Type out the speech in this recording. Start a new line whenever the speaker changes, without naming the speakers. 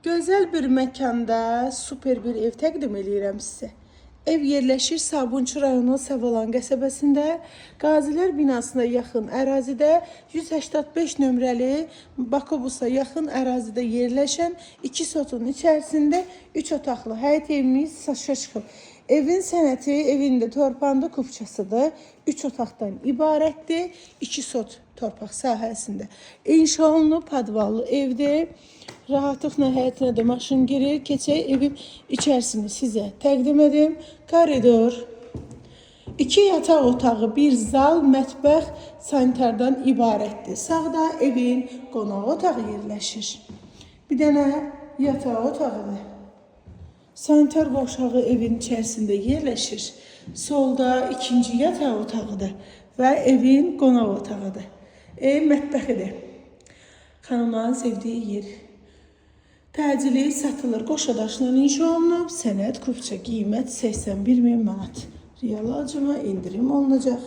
Gözəl bir məkanda super bir ev təqdim edirəm sizə. Ev yerləşir Sabunçu rayonu Savalan qəsəbəsində, Qazilər binasına yaxın ərazidə 185 nömrəli Bakobusa yaxın ərazidə yerləşən 2 sotun içərisində 3 otaqlı həyət evimiz satışa çıxıb. Evin sənəti, evində torpağında kupçasıdır. 3 otaqdan ibarətdir. 2 sot torpaq sahəsində inşa olunub, podvallı evdir. Rahatlıqla həyətinə də maşın girir. Keçək evin içərisini sizə təqdim edim. Koridor, 2 yataq otağı, 1 zal, mətbəx, sanitardan ibarətdir. Sağda evin qonaq otağı yerləşir. Bir dənə yataq otağıdır. Sanitar boşağı evin içərisində yerləşir. Solda ikinci yataq otağıdır və evin qonaq otağıdır. Ev mətbəxidir. Xanımların sevdiyi yer. Təcili satılır. Qoşadaşla inşa olunub. Sənəd kupça qiymət 81.000 manat. Real acıma indirim olunacaq.